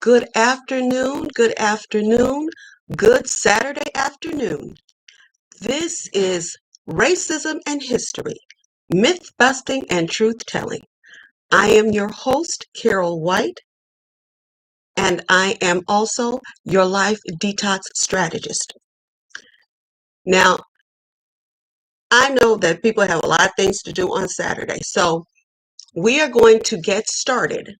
Good afternoon, good Saturday afternoon. This is Racism and History, Myth Busting and Truth Telling. I am your host, Carol White, and I am also your life detox strategist. Now, I know that people have a lot of things to do on Saturday, so we are going to get started.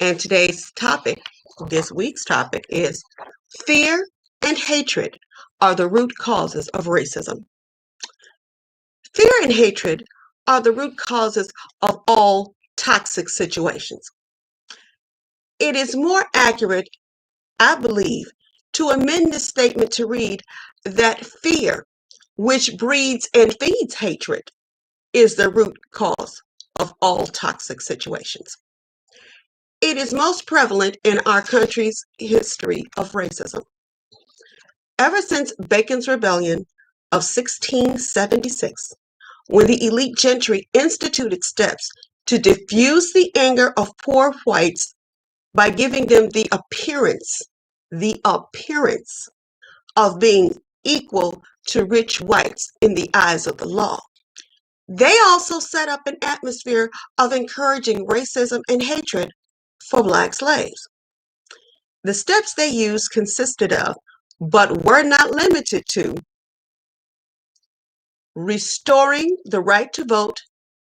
And this week's topic is fear and hatred are the root causes of racism. Fear and hatred are the root causes of all toxic situations. It is more accurate, I believe, to amend this statement to read that fear, which breeds and feeds hatred, is the root cause of all toxic situations. It is most prevalent in our country's history of racism. Ever since Bacon's Rebellion of 1676, when the elite gentry instituted steps to diffuse the anger of poor whites by giving them the appearance of being equal to rich whites in the eyes of the law. They also set up an atmosphere of encouraging racism and hatred for Black slaves. The steps they used consisted of, but were not limited to, restoring the right to vote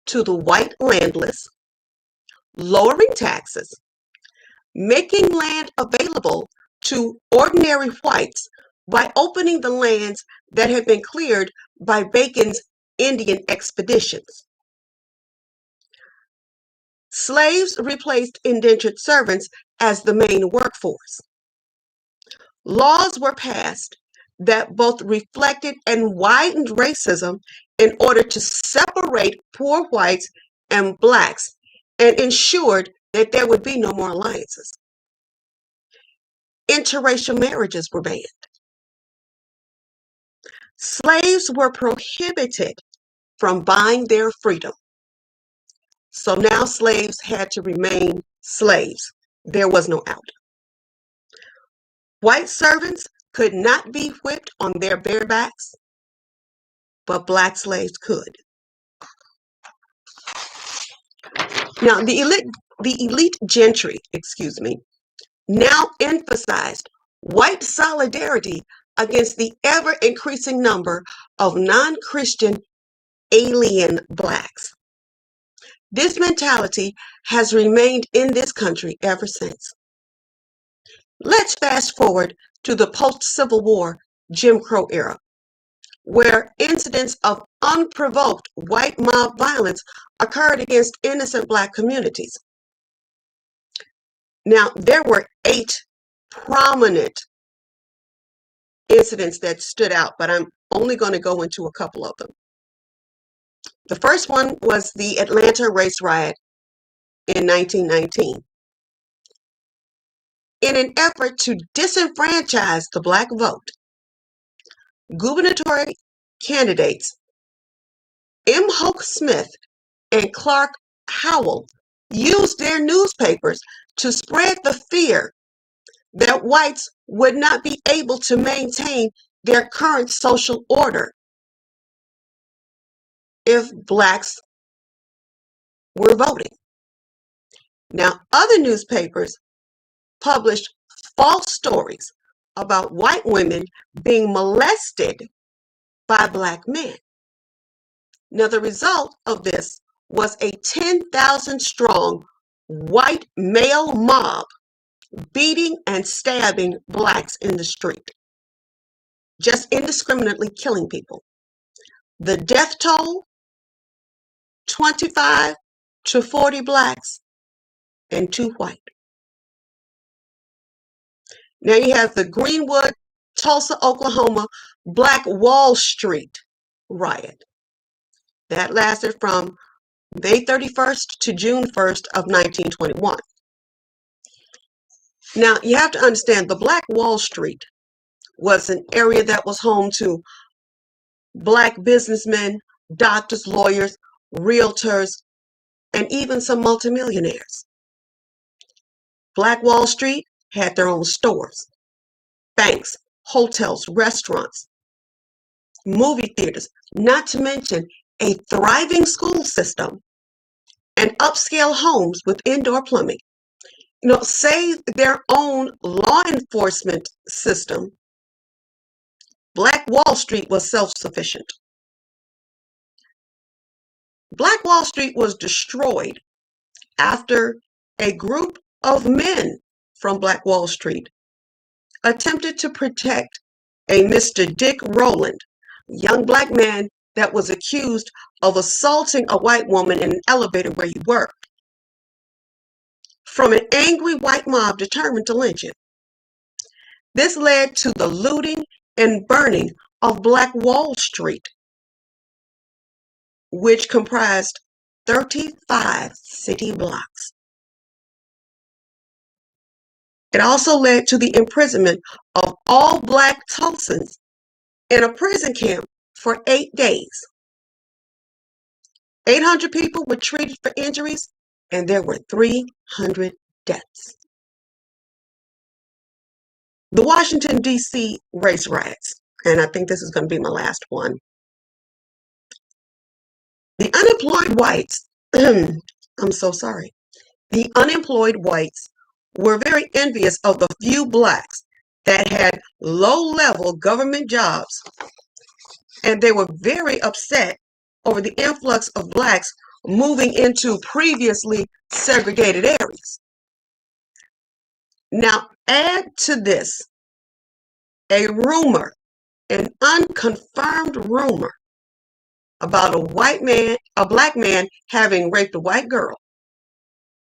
to the white landless, lowering taxes, making land available to ordinary whites by opening the lands that had been cleared by Bacon's Indian expeditions. Slaves replaced indentured servants as the main workforce. Laws were passed that both reflected and widened racism in order to separate poor whites and Blacks and ensured that there would be no more alliances. Interracial marriages were banned. Slaves were prohibited from buying their freedom. So now slaves had to remain slaves. There was no out. White servants could not be whipped on their bare backs, but Black slaves could. Now, the elite gentry, now emphasized white solidarity against the ever-increasing number of non-Christian alien Blacks. This mentality has remained in this country ever since. Let's fast forward to the post-Civil War Jim Crow era, where incidents of unprovoked white mob violence occurred against innocent Black communities. Now, there were 8 prominent incidents that stood out, but I'm only going to go into a couple of them. The first one was the Atlanta race riot in 1919. In an effort to disenfranchise the Black vote, gubernatorial candidates M. Hoke Smith and Clark Howell used their newspapers to spread the fear that whites would not be able to maintain their current social order if Blacks were voting. Now, other newspapers published false stories about white women being molested by Black men. Now, the result of this was a 10,000 strong white male mob beating and stabbing Blacks in the street, just indiscriminately killing people. The death toll, 25 to 40 Blacks and 2 white. Now you have the Greenwood, Tulsa, Oklahoma Black Wall Street riot. That lasted from May 31st to June 1st of 1921. Now you have to understand the Black Wall Street was an area that was home to Black businessmen, doctors, lawyers, realtors, and even some multimillionaires. Black Wall Street had their own stores, banks, hotels, restaurants, movie theaters, not to mention a thriving school system and upscale homes with indoor plumbing. Say their own law enforcement system. Black Wall Street was self-sufficient. Black Wall Street was destroyed after a group of men from Black Wall Street attempted to protect a Mr. Dick Rowland, a young black man that was accused of assaulting a white woman in an elevator where he worked, from an angry white mob determined to lynch him. This led to the looting and burning of Black Wall Street, which comprised 35 city blocks. It also led to the imprisonment of all Black Tulsans in a prison camp for 8 days. 800 people were treated for injuries, and there were 300 deaths. The Washington, D.C. race riots, and I think this is going to be my last one. The unemployed whites, I'm so sorry. The unemployed whites were very envious of the few blacks that had low-level government jobs, and they were very upset over the influx of blacks moving into previously segregated areas. Now, add to this a rumor, an unconfirmed rumor about a black man having raped a white girl.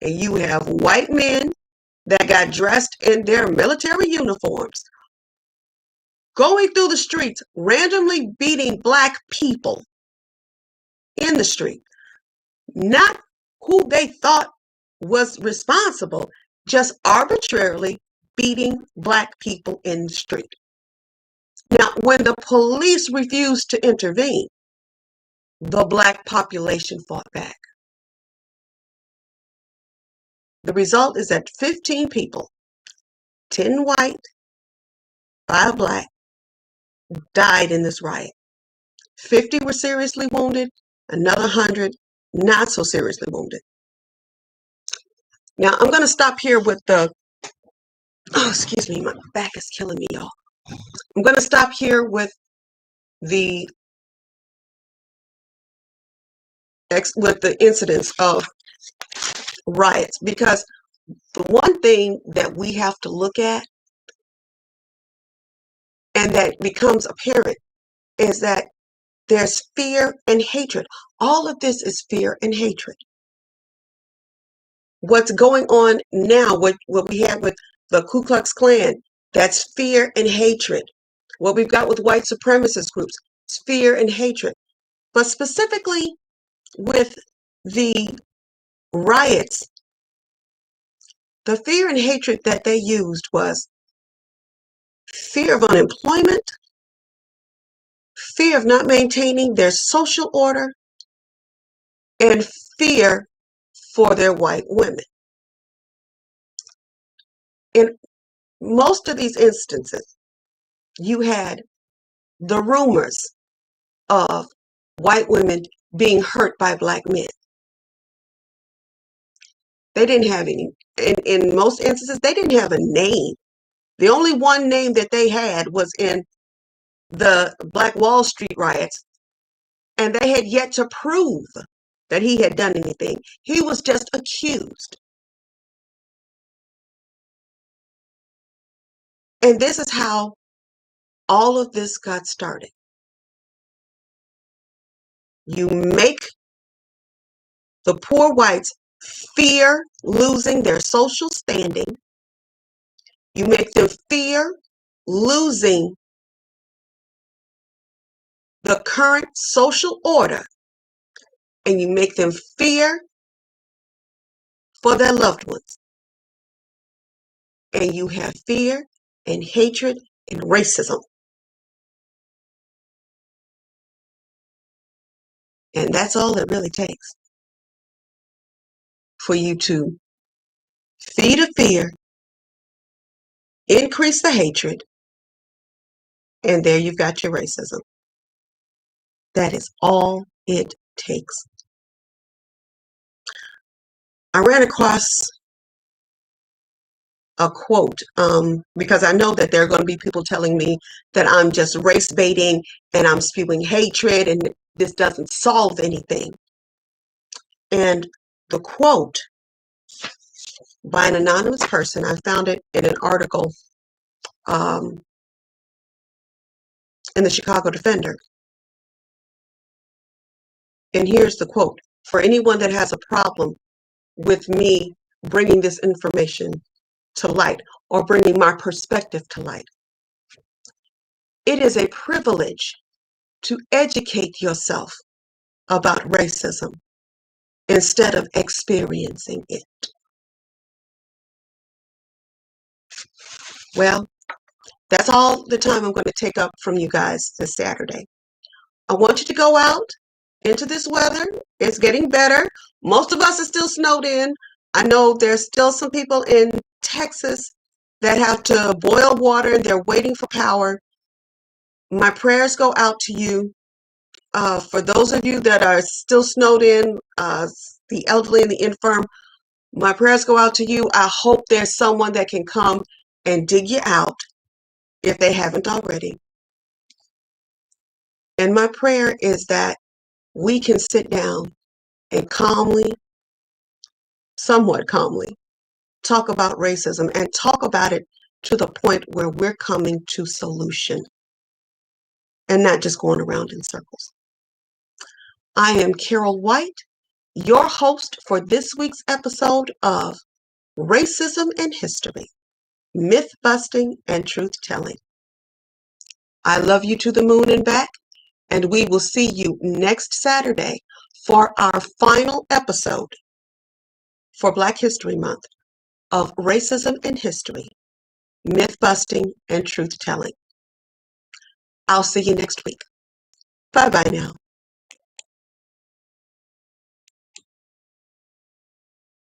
And you have white men that got dressed in their military uniforms going through the streets, randomly beating Black people in the street. Not who they thought was responsible, just arbitrarily beating Black people in the street. Now, when the police refused to intervene, the Black population fought back. The result is that 15 people, 10 white, 5 Black, died in this riot. 50 were seriously wounded, another 100 not so seriously wounded. Now, I'm going to stop here with excuse me, my back is killing me, y'all. I'm going to stop here with the incidents of riots, because the one thing that we have to look at and that becomes apparent is that there's fear and hatred. All of this is fear and hatred. What's going on now, what we have with the Ku Klux Klan, that's fear and hatred. What we've got with white supremacist groups, it's fear and hatred. But specifically with the riots, the fear and hatred that they used was fear of unemployment, fear of not maintaining their social order, and fear for their white women. In most of these instances, you had the rumors of white women being hurt by Black men. They didn't have any, in most instances, they didn't have a name. The only one name that they had was in the Black Wall Street riots, and they had yet to prove that he had done anything. He was just accused. And this is how all of this got started. You make the poor whites fear losing their social standing. You make them fear losing the current social order, and you make them fear for their loved ones. And you have fear and hatred and racism. And that's all it really takes for you to feed a fear, increase the hatred, and there you've got your racism. That is all it takes. I ran across a quote because I know that there are going to be people telling me that I'm just race baiting and I'm spewing hatred and this doesn't solve anything. And the quote by an anonymous person, I found it in an article in the Chicago Defender. And here's the quote: "For anyone that has a problem with me bringing this information to light or bringing my perspective to light, it is a privilege to educate yourself about racism instead of experiencing it." Well, that's all the time I'm going to take up from you guys this Saturday. I want you to go out into this weather. It's getting better. Most of us are still snowed in. I know there's still some people in Texas that have to boil water and they're waiting for power. My prayers go out to you. For those of you that are still snowed in, the elderly and the infirm, my prayers go out to you. I hope there's someone that can come and dig you out if they haven't already. And my prayer is that we can sit down and calmly, somewhat calmly, talk about racism and talk about it to the point where we're coming to solution and not just going around in circles. I am Carol White, your host for this week's episode of Racism and History, Myth Busting and Truth Telling. I love you to the moon and back, and we will see you next Saturday for our final episode for Black History Month of Racism and History, Myth Busting and Truth Telling. I'll see you next week. Bye-bye now.